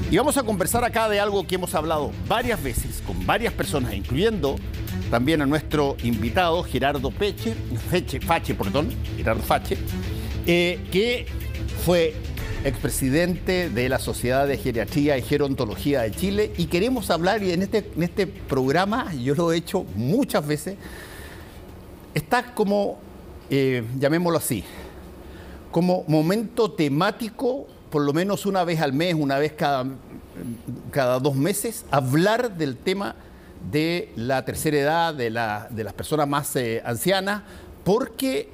Y vamos a conversar acá de algo que hemos hablado varias veces con varias personas, incluyendo también a nuestro invitado Gerardo Fache, que fue expresidente de la Sociedad de Geriatría y Gerontología de Chile. Y queremos hablar, y en este programa, yo lo he hecho muchas veces, está como, llamémoslo así, como momento temático, por lo menos una vez al mes, una vez cada 2 meses, hablar del tema de la tercera edad, de las personas más ancianas, porque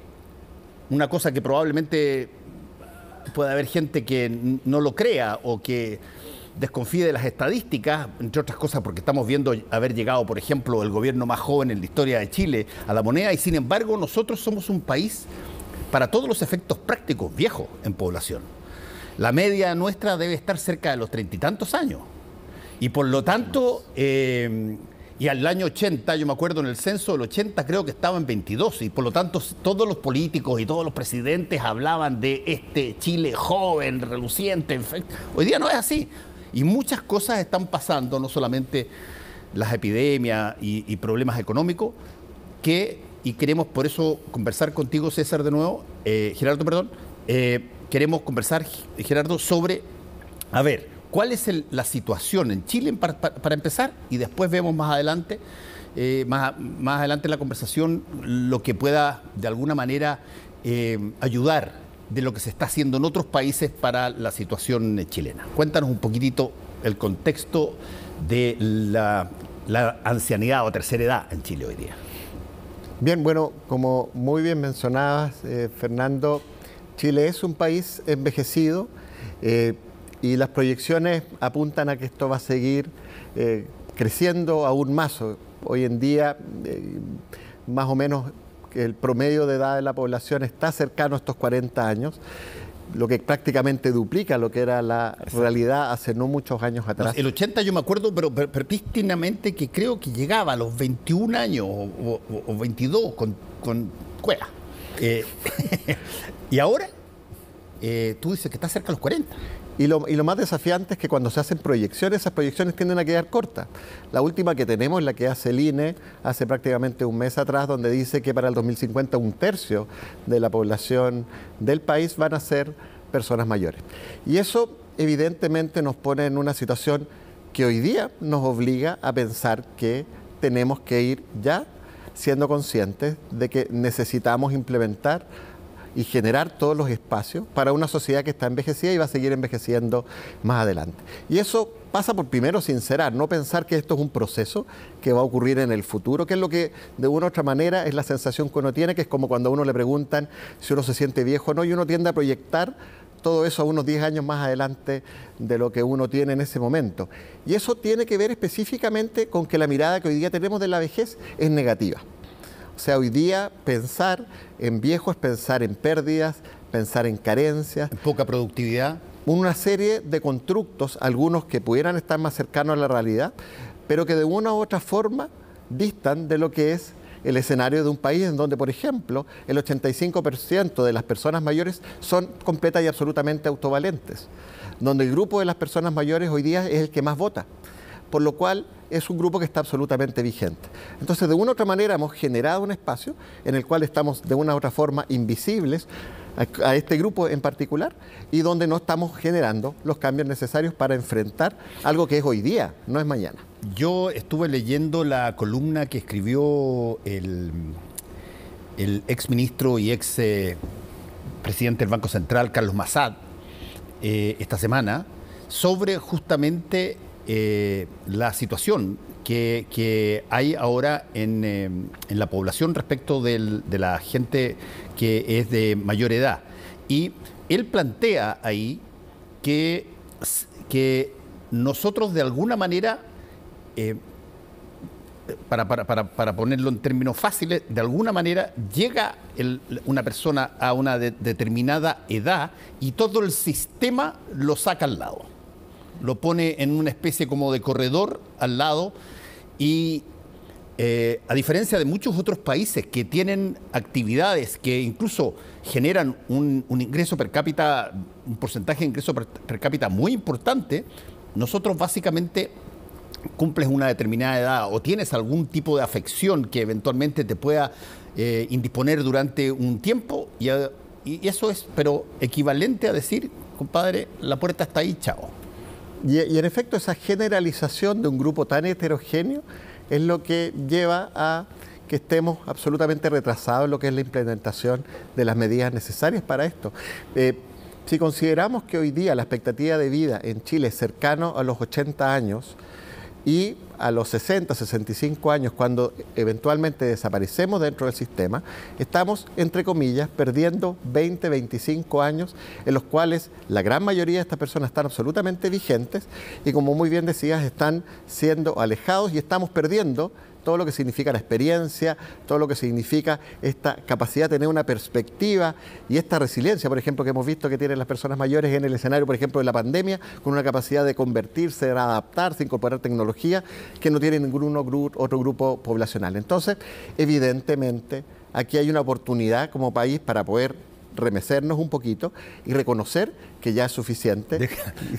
una cosa que probablemente puede haber gente que no lo crea o que desconfíe de las estadísticas, entre otras cosas porque estamos viendo haber llegado, por ejemplo, el gobierno más joven en la historia de Chile a la moneda, y sin embargo nosotros somos un país, para todos los efectos prácticos, viejo en población. La media nuestra debe estar cerca de los 30 y tantos años. Y por lo tanto, y al año 80, yo me acuerdo en el censo del 80 creo que estaba en 22. Y por lo tanto todos los políticos y todos los presidentes hablaban de este Chile joven, reluciente. Hoy día no es así. Y muchas cosas están pasando, no solamente las epidemias y problemas económicos, y queremos por eso conversar contigo, César, de nuevo, Gerardo, perdón. Queremos conversar, Gerardo, sobre, a ver, cuál es la situación en Chile para empezar, y después vemos más adelante, más adelante en la conversación, lo que pueda de alguna manera ayudar de lo que se está haciendo en otros países para la situación chilena. Cuéntanos un poquitito el contexto de la ancianidad o tercera edad en Chile hoy día. Bien, bueno, como muy bien mencionabas, Fernando, Chile es un país envejecido y las proyecciones apuntan a que esto va a seguir creciendo aún más. Hoy en día, más o menos, el promedio de edad de la población está cercano a estos 40 años, lo que prácticamente duplica lo que era la realidad hace no muchos años atrás. El 80 yo me acuerdo, pero prístinamente, que creo que llegaba a los 21 años o 22 con cueva. Y ahora, tú dices que está cerca de los 40. Y lo más desafiante es que cuando se hacen proyecciones, esas proyecciones tienden a quedar cortas. La última que tenemos es la que hace el INE hace prácticamente un mes atrás, donde dice que para el 2050 1/3 de la población del país van a ser personas mayores. Y eso evidentemente nos pone en una situación que hoy día nos obliga a pensar que tenemos que ir ya siendo conscientes de que necesitamos implementar y generar todos los espacios para una sociedad que está envejecida y va a seguir envejeciendo más adelante. Y eso pasa por primero sincerar, no pensar que esto es un proceso que va a ocurrir en el futuro, que es lo que de una u otra manera es la sensación que uno tiene, que es como cuando a uno le preguntan si uno se siente viejo o no, y uno tiende a proyectar todo eso a unos 10 años más adelante de lo que uno tiene en ese momento. Y eso tiene que ver específicamente con que la mirada que hoy día tenemos de la vejez es negativa. O sea, hoy día pensar en viejo es pensar en pérdidas, pensar en carencias. En poca productividad. Una serie de constructos, algunos que pudieran estar más cercanos a la realidad, pero que de una u otra forma distan de lo que es el escenario de un país en donde, por ejemplo, el 85% de las personas mayores son completas y absolutamente autovalentes, donde el grupo de las personas mayores hoy día es el que más vota, por lo cual es un grupo que está absolutamente vigente. Entonces, de una u otra manera hemos generado un espacio en el cual estamos de una u otra forma invisibles a este grupo en particular, y donde no estamos generando los cambios necesarios para enfrentar algo que es hoy día, no es mañana. Yo estuve leyendo la columna que escribió el exministro y ex presidente del Banco Central, Carlos Massad, esta semana, sobre justamente la situación que hay ahora en la población respecto de la gente que es de mayor edad. Y él plantea ahí que nosotros de alguna manera, para ponerlo en términos fáciles, de alguna manera llega una persona a una determinada edad y todo el sistema lo saca al lado. Lo pone en una especie como de corredor al lado y a diferencia de muchos otros países que tienen actividades que incluso generan un ingreso per cápita, un porcentaje de ingreso per cápita muy importante, nosotros básicamente cumples una determinada edad o tienes algún tipo de afección que eventualmente te pueda indisponer durante un tiempo y eso es, pero equivalente a decir, compadre, la puerta está ahí, chao. Y en efecto, esa generalización de un grupo tan heterogéneo es lo que lleva a que estemos absolutamente retrasados en lo que es la implementación de las medidas necesarias para esto. Si consideramos que hoy día la expectativa de vida en Chile es cercano a los 80 años y a los 60, 65 años, cuando eventualmente desaparecemos dentro del sistema, estamos, entre comillas, perdiendo 20, 25 años en los cuales la gran mayoría de estas personas están absolutamente vigentes y, como muy bien decías, están siendo alejados y estamos perdiendo todo lo que significa la experiencia, todo lo que significa esta capacidad de tener una perspectiva y esta resiliencia, por ejemplo, que hemos visto que tienen las personas mayores en el escenario, por ejemplo, de la pandemia, con una capacidad de convertirse, de adaptarse, incorporar tecnología que no tiene ningún otro grupo poblacional. Entonces, evidentemente, aquí hay una oportunidad como país para poder remecernos un poquito y reconocer que ya es suficiente.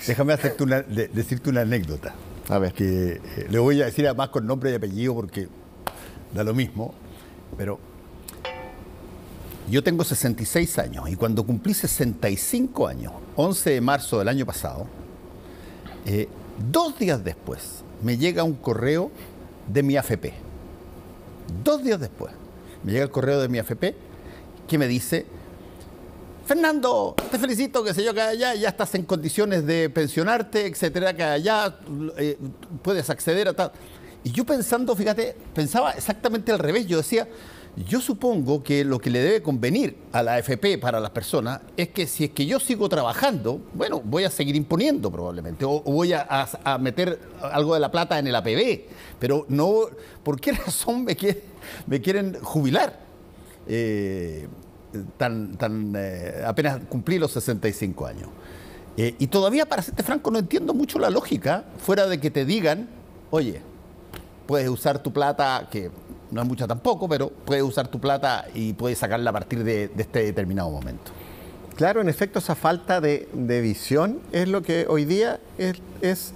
Déjame decirte una anécdota. A ver. Que le voy a decir además con nombre y apellido porque da lo mismo, pero yo tengo 66 años y cuando cumplí 65 años, 11 de marzo del año pasado, 2 días después me llega un correo de mi AFP. 2 días después me llega el correo de mi AFP que me dice: Fernando, te felicito, que sé yo, que allá ya estás en condiciones de pensionarte, etcétera, que allá puedes acceder a tal. Y yo pensaba exactamente al revés. Yo decía, yo supongo que lo que le debe convenir a la AFP para las personas es que si es que yo sigo trabajando, bueno, voy a seguir imponiendo probablemente, o voy a meter algo de la plata en el APB, pero no, ¿por qué razón me quieren jubilar? Apenas cumplí los 65 años. Y todavía, para serte franco, no entiendo mucho la lógica, fuera de que te digan, oye, puedes usar tu plata, que no es mucha tampoco, pero puedes usar tu plata y puedes sacarla a partir de este determinado momento. Claro, en efecto, esa falta de visión es lo que hoy día es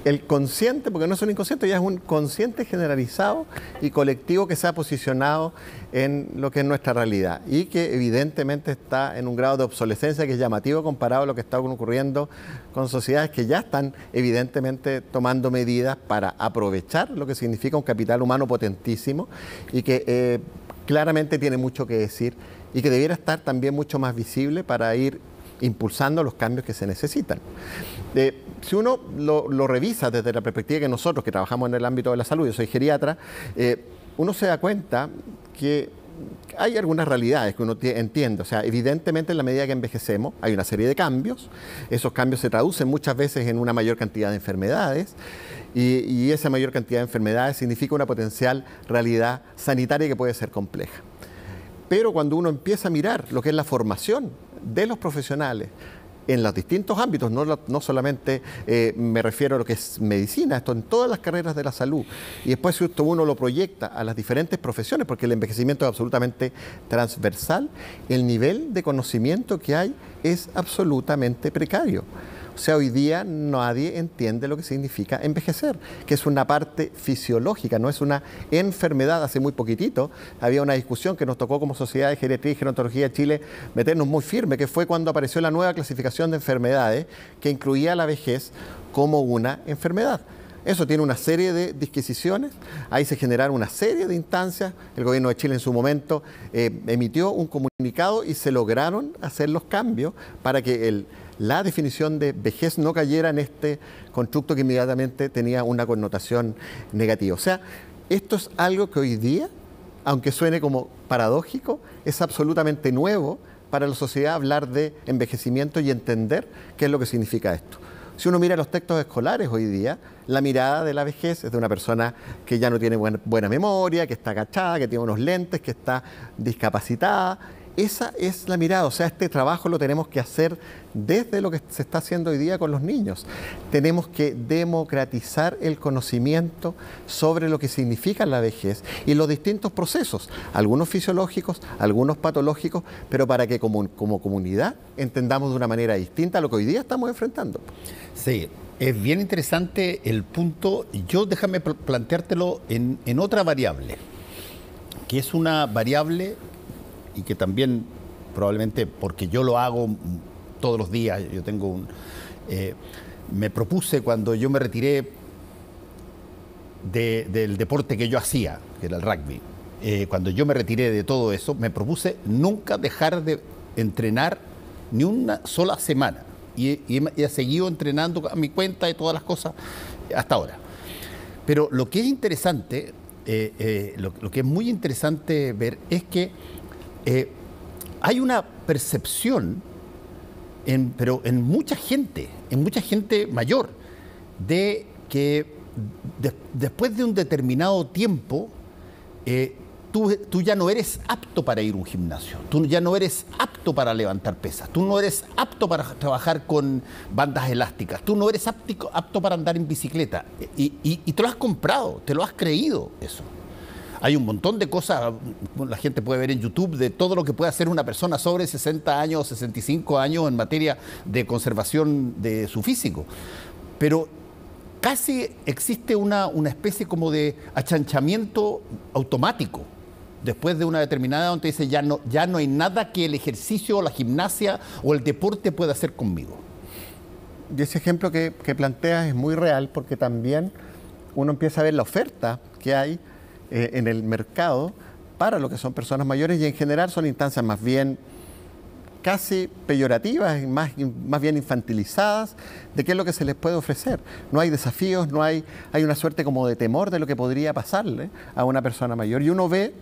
el consciente, porque no es un inconsciente, ya es un consciente generalizado y colectivo que se ha posicionado en lo que es nuestra realidad y que evidentemente está en un grado de obsolescencia que es llamativo comparado a lo que está ocurriendo con sociedades que ya están evidentemente tomando medidas para aprovechar lo que significa un capital humano potentísimo y que claramente tiene mucho que decir y que debiera estar también mucho más visible para ir impulsando los cambios que se necesitan. Si uno lo revisa desde la perspectiva que nosotros, que trabajamos en el ámbito de la salud, yo soy geriatra, uno se da cuenta que hay algunas realidades que uno entiende. O sea, evidentemente en la medida que envejecemos hay una serie de cambios. Esos cambios se traducen muchas veces en una mayor cantidad de enfermedades y esa mayor cantidad de enfermedades significa una potencial realidad sanitaria que puede ser compleja. Pero cuando uno empieza a mirar lo que es la formación de los profesionales en los distintos ámbitos, no solamente me refiero a lo que es medicina, esto en todas las carreras de la salud, y después si uno lo proyecta a las diferentes profesiones, porque el envejecimiento es absolutamente transversal, el nivel de conocimiento que hay es absolutamente precario. O sea, hoy día nadie entiende lo que significa envejecer, que es una parte fisiológica, no es una enfermedad. Hace muy poquitito había una discusión que nos tocó como Sociedad de Geriatría y Gerontología de Chile meternos muy firme, que fue cuando apareció la nueva clasificación de enfermedades que incluía la vejez como una enfermedad. Eso tiene una serie de disquisiciones, ahí se generaron una serie de instancias, el gobierno de Chile en su momento emitió un comunicado y se lograron hacer los cambios para que la definición de vejez no cayera en este constructo que inmediatamente tenía una connotación negativa. O sea, esto es algo que hoy día, aunque suene como paradójico, es absolutamente nuevo para la sociedad hablar de envejecimiento y entender qué es lo que significa esto. Si uno mira los textos escolares hoy día, la mirada de la vejez es de una persona que ya no tiene buena memoria, que está agachada, que tiene unos lentes, que está discapacitada. Esa es la mirada, o sea, este trabajo lo tenemos que hacer desde lo que se está haciendo hoy día con los niños. Tenemos que democratizar el conocimiento sobre lo que significa la vejez y los distintos procesos, algunos fisiológicos, algunos patológicos, pero para que como comunidad entendamos de una manera distinta lo que hoy día estamos enfrentando. Sí, Es bien interesante el punto. Yo déjame planteártelo en otra variable, que es una variable y que también probablemente porque yo lo hago todos los días, yo tengo me propuse cuando yo me retiré del deporte que yo hacía, que era el rugby, cuando yo me retiré de todo eso, me propuse nunca dejar de entrenar ni una sola semana. Y he seguido entrenando a mi cuenta y todas las cosas hasta ahora. Pero lo que es interesante, lo que es muy interesante ver es que hay una percepción, pero en mucha gente mayor, de que después de un determinado tiempo, tú ya no eres apto para ir a un gimnasio, tú ya no eres apto para levantar pesas, tú no eres apto para trabajar con bandas elásticas, tú no eres apto para andar en bicicleta. Y te lo has comprado, te lo has creído eso. Hay un montón de cosas, la gente puede ver en YouTube, de todo lo que puede hacer una persona sobre 60 años, 65 años en materia de conservación de su físico. Pero casi existe una especie como de achanchamiento automático. Después de una determinada edad, donde dice ya no hay nada que el ejercicio o la gimnasia o el deporte pueda hacer conmigo. Y ese ejemplo que planteas es muy real, porque también uno empieza a ver la oferta que hay en el mercado para lo que son personas mayores, y en general son instancias más bien casi peyorativas, más bien infantilizadas de qué es lo que se les puede ofrecer. No hay desafíos, hay una suerte como de temor de lo que podría pasarle a una persona mayor. Y uno ve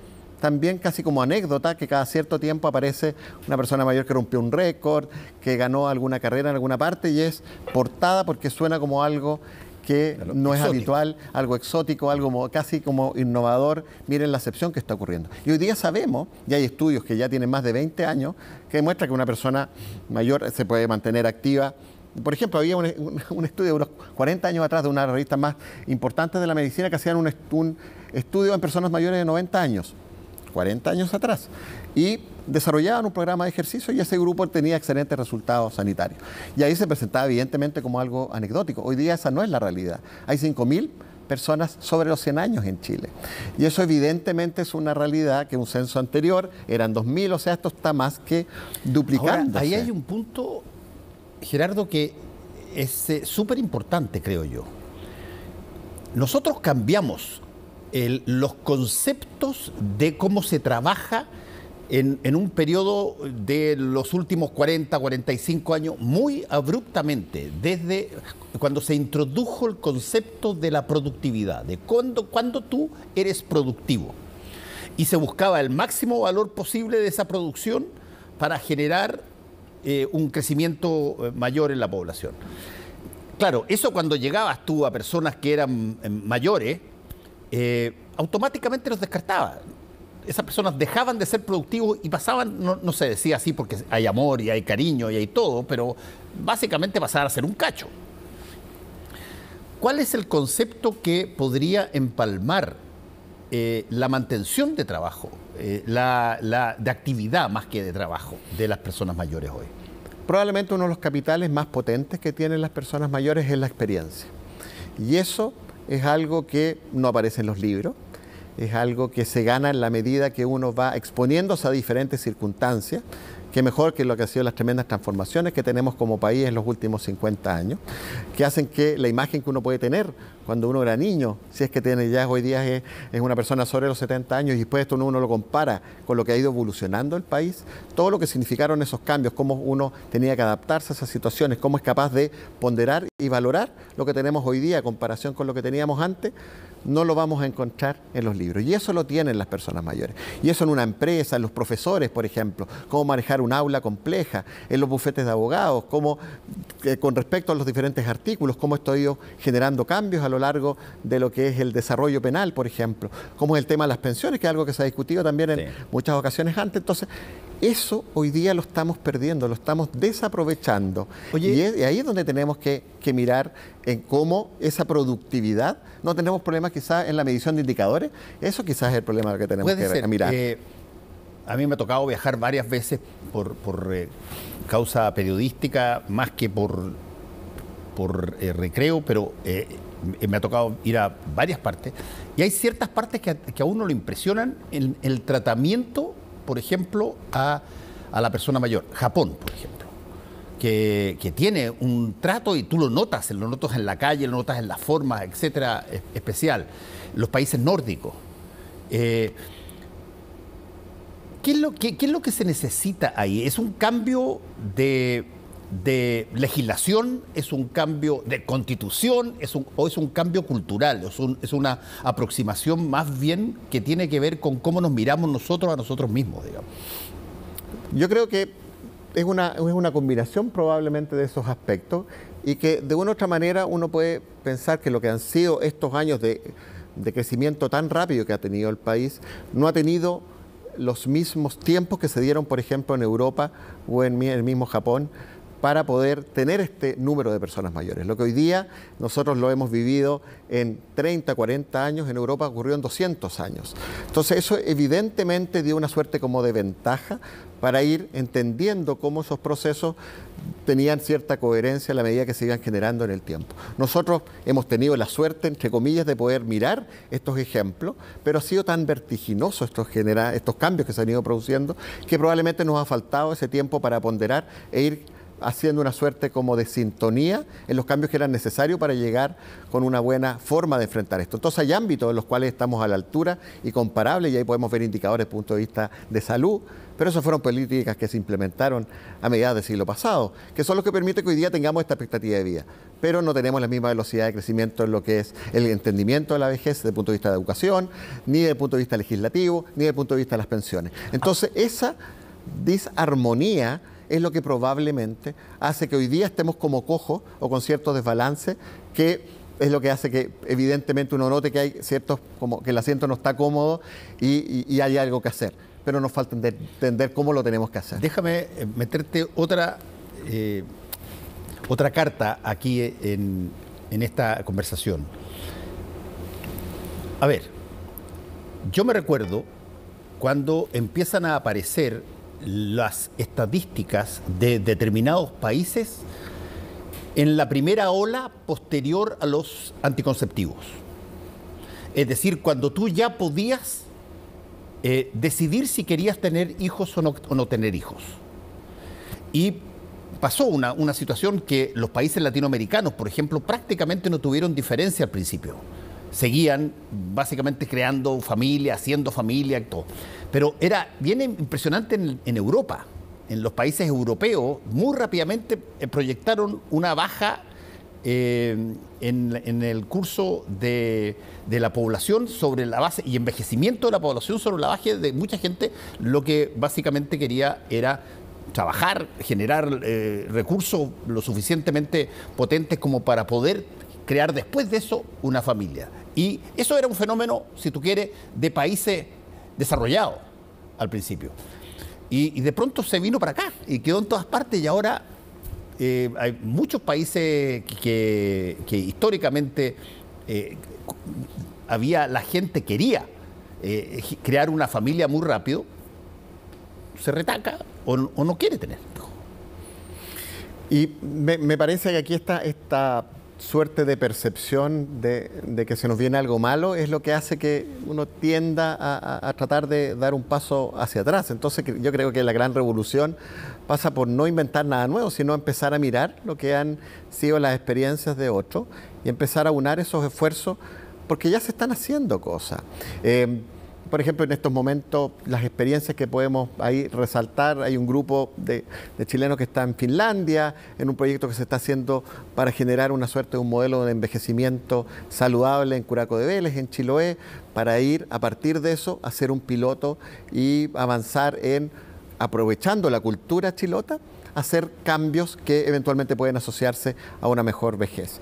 también casi como anécdota que cada cierto tiempo aparece una persona mayor que rompió un récord, que ganó alguna carrera en alguna parte, y es portada porque suena como algo que no es habitual, algo exótico, algo casi como innovador. Miren la excepción que está ocurriendo. Y hoy día sabemos, y hay estudios que ya tienen más de 20 años, que demuestran que una persona mayor se puede mantener activa. Por ejemplo, había un estudio de unos 40 años atrás de una de las revistas más importantes de la medicina que hacían un estudio en personas mayores de 90 años, 40 años atrás, y desarrollaban un programa de ejercicio, y ese grupo tenía excelentes resultados sanitarios. Y ahí se presentaba evidentemente como algo anecdótico. Hoy día esa no es la realidad. Hay 5.000 personas sobre los 100 años en Chile. Y eso evidentemente es una realidad que un censo anterior eran 2.000, o sea, esto está más que duplicándose. Ahora, ahí hay un punto, Gerardo, que es súper importante, creo yo. Nosotros cambiamos los conceptos de cómo se trabaja en un periodo de los últimos 40, 45 años muy abruptamente, desde cuando se introdujo el concepto de la productividad, de cuando tú eres productivo. Y se buscaba el máximo valor posible de esa producción para generar un crecimiento mayor en la población. Claro, eso cuando llegabas tú a personas que eran mayores, automáticamente los descartaba. Esas personas dejaban de ser productivos y pasaban, no se decía así porque hay amor y hay cariño y hay todo, pero básicamente pasaban a ser un cacho. ¿Cuál es el concepto que podría empalmar la mantención de trabajo, de actividad más que de trabajo de las personas mayores hoy? Probablemente uno de los capitales más potentes que tienen las personas mayores es la experiencia. Y eso es algo que no aparece en los libros, es algo que se gana en la medida que uno va exponiéndose a diferentes circunstancias, que mejor que lo que han sido las tremendas transformaciones que tenemos como país en los últimos 50 años, que hacen que la imagen que uno puede tener cuando uno era niño, si es que tiene ya hoy día es una persona sobre los 70 años, y después esto uno lo compara con lo que ha ido evolucionando el país, todo lo que significaron esos cambios, cómo uno tenía que adaptarse a esas situaciones, cómo es capaz de ponderar y valorar lo que tenemos hoy día en comparación con lo que teníamos antes, no lo vamos a encontrar en los libros. Y eso lo tienen las personas mayores. Y eso en una empresa, en los profesores, por ejemplo, cómo manejar un aula compleja, en los bufetes de abogados, cómo, con respecto a los diferentes artículos, cómo esto ha ido generando cambios a lo largo de lo que es el desarrollo penal, por ejemplo, cómo es el tema de las pensiones, que es algo que se ha discutido también en muchas ocasiones antes. Entonces, eso hoy día lo estamos perdiendo, lo estamos desaprovechando. Oye, y ahí es donde tenemos que mirar en cómo esa productividad, no tenemos problemas quizás en la medición de indicadores, eso quizás es el problema que tenemos que mirar. A mí me ha tocado viajar varias veces por causa periodística, más que por por recreo, pero me ha tocado ir a varias partes. Y hay ciertas partes que a uno lo impresionan en el tratamiento, por ejemplo, a la persona mayor. Japón, por ejemplo, que tiene un trato y tú lo notas en la calle, lo notas en las formas, etcétera, especial. Los países nórdicos. ¿Qué es lo que se necesita ahí? ¿Es un cambio de legislación? ¿Es un cambio de constitución? ¿O es un cambio cultural? ¿Es una aproximación más bien que tiene que ver con cómo nos miramos nosotros a nosotros mismos, digamos? Yo creo que es una combinación probablemente de esos aspectos y que de una u otra manera uno puede pensar que lo que han sido estos años de crecimiento tan rápido que ha tenido el país no ha tenido los mismos tiempos que se dieron, por ejemplo, en Europa o en el mismo Japón, para poder tener este número de personas mayores. Lo que hoy día nosotros lo hemos vivido en 30, 40 años, en Europa ocurrió en 200 años. Entonces eso evidentemente dio una suerte como de ventaja para ir entendiendo cómo esos procesos tenían cierta coherencia a la medida que se iban generando en el tiempo. Nosotros hemos tenido la suerte, entre comillas, de poder mirar estos ejemplos, pero ha sido tan vertiginoso estos cambios que se han ido produciendo que probablemente nos ha faltado ese tiempo para ponderar e ir haciendo una suerte como de sintonía en los cambios que eran necesarios para llegar con una buena forma de enfrentar esto. Entonces hay ámbitos en los cuales estamos a la altura y comparables, y ahí podemos ver indicadores desde el punto de vista de salud, pero esas fueron políticas que se implementaron a mediados del siglo pasado, que son los que permiten que hoy día tengamos esta expectativa de vida, pero no tenemos la misma velocidad de crecimiento en lo que es el entendimiento de la vejez desde el punto de vista de educación, ni desde el punto de vista legislativo, ni desde el punto de vista de las pensiones. Entonces esa disarmonía es lo que probablemente hace que hoy día estemos como cojos o con ciertos desbalances, que es lo que hace que evidentemente uno note que hay ciertos, como que el asiento no está cómodo y hay algo que hacer, pero nos falta entender cómo lo tenemos que hacer. Déjame meterte otra carta aquí en esta conversación. A ver, yo me recuerdo cuando empiezan a aparecer las estadísticas de determinados países en la primera ola posterior a los anticonceptivos. Es decir, cuando tú ya podías decidir si querías tener hijos o no tener hijos. Y pasó una situación que los países latinoamericanos, por ejemplo, prácticamente no tuvieron diferencia al principio. Seguían básicamente creando familia, haciendo familia y todo. Pero era bien impresionante en Europa. En los países europeos, muy rápidamente proyectaron una baja en el curso de la población sobre la base y envejecimiento de la población sobre la base de mucha gente. Lo que básicamente quería era trabajar, generar recursos lo suficientemente potentes como para poder crear después de eso una familia. Y eso era un fenómeno, si tú quieres, de países desarrollados al principio. Y de pronto se vino para acá y quedó en todas partes, y ahora hay muchos países que históricamente la gente quería crear una familia muy rápido, se retaca o no quiere tener. Y me parece que aquí esta suerte de percepción de que se nos viene algo malo es lo que hace que uno tienda a tratar de dar un paso hacia atrás. Entonces yo creo que la gran revolución pasa por no inventar nada nuevo, sino empezar a mirar lo que han sido las experiencias de otros y empezar a unar esos esfuerzos, porque ya se están haciendo cosas. Por ejemplo, en estos momentos, las experiencias que podemos ahí resaltar, hay un grupo de chilenos que está en Finlandia, en un proyecto que se está haciendo para generar una suerte de un modelo de envejecimiento saludable en Curaco de Vélez, en Chiloé, para ir a partir de eso, hacer un piloto y avanzar en, aprovechando la cultura chilota, hacer cambios que eventualmente pueden asociarse a una mejor vejez.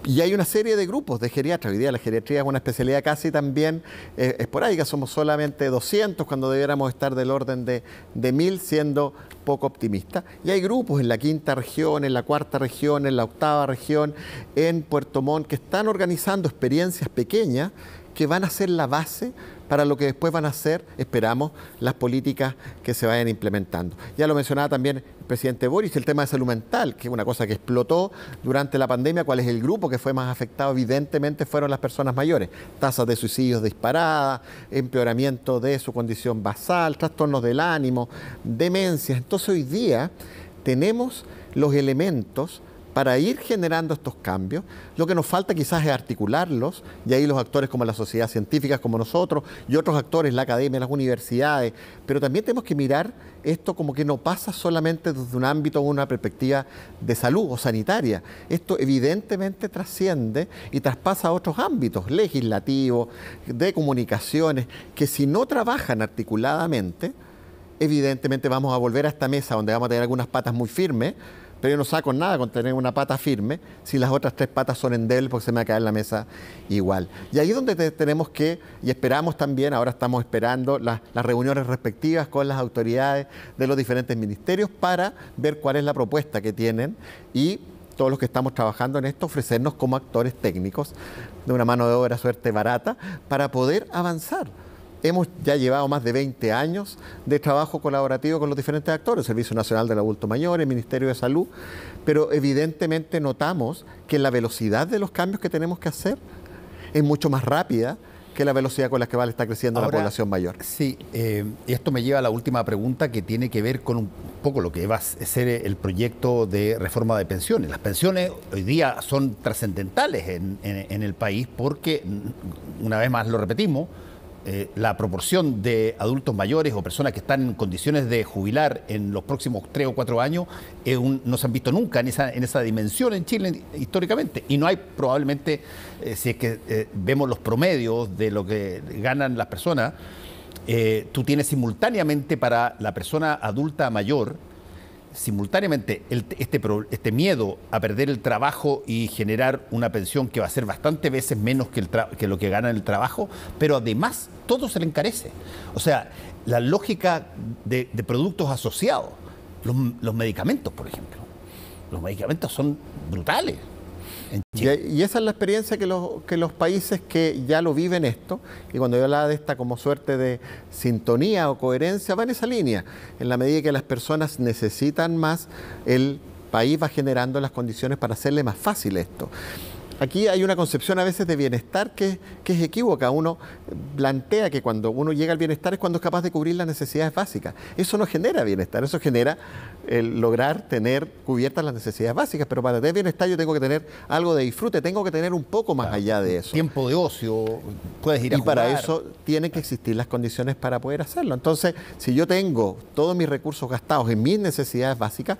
Y hay una serie de grupos de geriatras. Hoy día la geriatría es una especialidad casi también esporádica. Somos solamente 200 cuando debiéramos estar del orden de 1000, siendo poco optimista. Y hay grupos en la 5ª región, en la 4ª región, en la 8ª región, en Puerto Montt, que están organizando experiencias pequeñas que van a ser la base para lo que después van a ser, esperamos, las políticas que se vayan implementando. Ya lo mencionaba también el presidente Boric, el tema de salud mental, que es una cosa que explotó durante la pandemia. ¿Cuál es el grupo que fue más afectado? Evidentemente fueron las personas mayores. Tasas de suicidios disparadas, empeoramiento de su condición basal, trastornos del ánimo, demencias. Entonces hoy día tenemos los elementos para ir generando estos cambios. Lo que nos falta quizás es articularlos, y ahí los actores como la sociedad científica, como nosotros, y otros actores, la academia, las universidades, pero también tenemos que mirar esto como que no pasa solamente desde un ámbito o una perspectiva de salud o sanitaria. Esto evidentemente trasciende y traspasa a otros ámbitos legislativos, de comunicaciones, que si no trabajan articuladamente, evidentemente vamos a volver a esta mesa donde vamos a tener algunas patas muy firmes, pero yo no saco nada con tener una pata firme si las otras 3 patas son endebles, porque se me va a caer la mesa igual. Y ahí es donde tenemos que, y esperamos también, ahora estamos esperando las reuniones respectivas con las autoridades de los diferentes ministerios para ver cuál es la propuesta que tienen, y todos los que estamos trabajando en esto, ofrecernos como actores técnicos de una mano de obra suerte barata para poder avanzar. Hemos ya llevado más de 20 años de trabajo colaborativo con los diferentes actores, el Servicio Nacional del Adulto Mayor, el Ministerio de Salud, pero evidentemente notamos que la velocidad de los cambios que tenemos que hacer es mucho más rápida que la velocidad con la que está creciendo la población mayor. Sí, esto me lleva a la última pregunta, que tiene que ver con un poco lo que va a ser el proyecto de reforma de pensiones. Las pensiones hoy día son trascendentales en el país porque, una vez más lo repetimos, la proporción de adultos mayores o personas que están en condiciones de jubilar en los próximos 3 o 4 años no se han visto nunca en esa dimensión en Chile históricamente. Y no hay probablemente, si es que vemos los promedios de lo que ganan las personas, tú tienes simultáneamente para la persona adulta mayor, simultáneamente este miedo a perder el trabajo y generar una pensión que va a ser bastante veces menos que lo que gana en el trabajo, pero además todo se le encarece. O sea, la lógica de productos asociados, los medicamentos, por ejemplo. Los medicamentos son brutales. Y esa es la experiencia que los países que ya lo viven esto, y cuando yo hablaba de esta como suerte de sintonía o coherencia, va en esa línea. En la medida que las personas necesitan más, el país va generando las condiciones para hacerle más fácil esto. Aquí hay una concepción a veces de bienestar que es equívoca. Uno plantea que cuando uno llega al bienestar es cuando es capaz de cubrir las necesidades básicas. Eso no genera bienestar, eso genera el lograr tener cubiertas las necesidades básicas, pero para tener bienestar yo tengo que tener algo de disfrute, tengo que tener un poco más allá de eso. Tiempo de ocio, puedes ir a jugar. Y para eso tienen que existir las condiciones para poder hacerlo. Entonces, si yo tengo todos mis recursos gastados en mis necesidades básicas,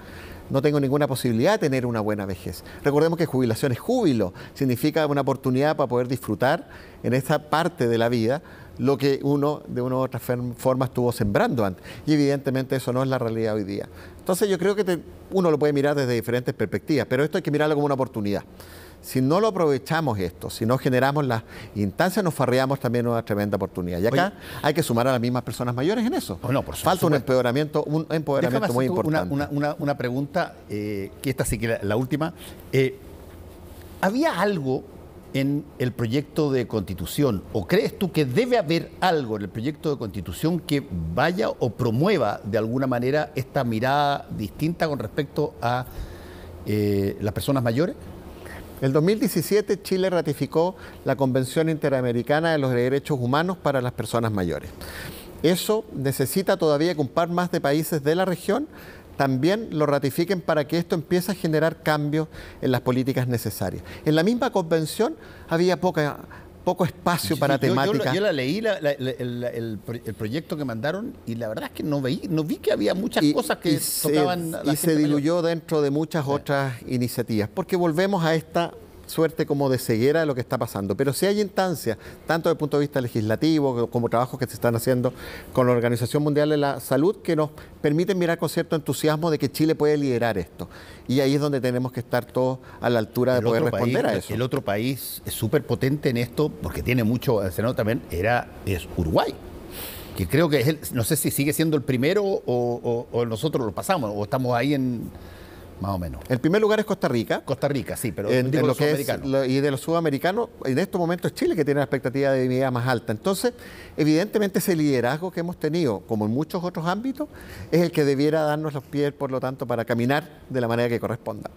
no tengo ninguna posibilidad de tener una buena vejez. Recordemos que jubilación es júbilo, significa una oportunidad para poder disfrutar en esta parte de la vida lo que uno de una u otra forma estuvo sembrando antes. Y evidentemente eso no es la realidad hoy día. Entonces yo creo que uno lo puede mirar desde diferentes perspectivas, pero esto hay que mirarlo como una oportunidad. Si no lo aprovechamos esto, si no generamos las instancias, nos farreamos también una tremenda oportunidad. Y acá hay que sumar a las mismas personas mayores en eso. Bueno, por falta un empoderamiento muy importante. Una pregunta, que esta sí que la última. ¿Había algo en el proyecto de Constitución, o crees tú que debe haber algo en el proyecto de Constitución que vaya o promueva de alguna manera esta mirada distinta con respecto a las personas mayores? En el 2017 Chile ratificó la Convención Interamericana de los Derechos Humanos para las Personas Mayores. Eso necesita todavía que un par más de países de la región también lo ratifiquen para que esto empiece a generar cambios en las políticas necesarias. En la misma convención había poco espacio para temáticas. Yo la leí, el proyecto que mandaron, y la verdad es que no vi que había muchas cosas que tocaban a la gente. Y se diluyó dentro de muchas otras iniciativas, porque volvemos a esta suerte como de ceguera de lo que está pasando. Pero sí hay instancias, tanto desde el punto de vista legislativo como trabajos que se están haciendo con la Organización Mundial de la Salud, que nos permiten mirar con cierto entusiasmo de que Chile puede liderar esto. Y ahí es donde tenemos que estar todos a la altura de poder responder a eso. El otro país es súper potente en esto, porque tiene mucho, el Senado también, es Uruguay, que creo que es no sé si sigue siendo el primero o nosotros lo pasamos, o estamos ahí más o menos. El primer lugar es Costa Rica. Costa Rica, sí, pero En digo lo los que sudamericanos. y de los sudamericanos, en estos momentos es Chile que tiene la expectativa de vida más alta. Entonces, evidentemente ese liderazgo que hemos tenido, como en muchos otros ámbitos, es el que debiera darnos los pies, por lo tanto, para caminar de la manera que corresponda.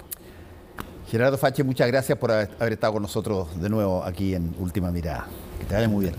Gerardo Fache, muchas gracias por haber estado con nosotros de nuevo aquí en Última Mirada. Que te vaya muy bien.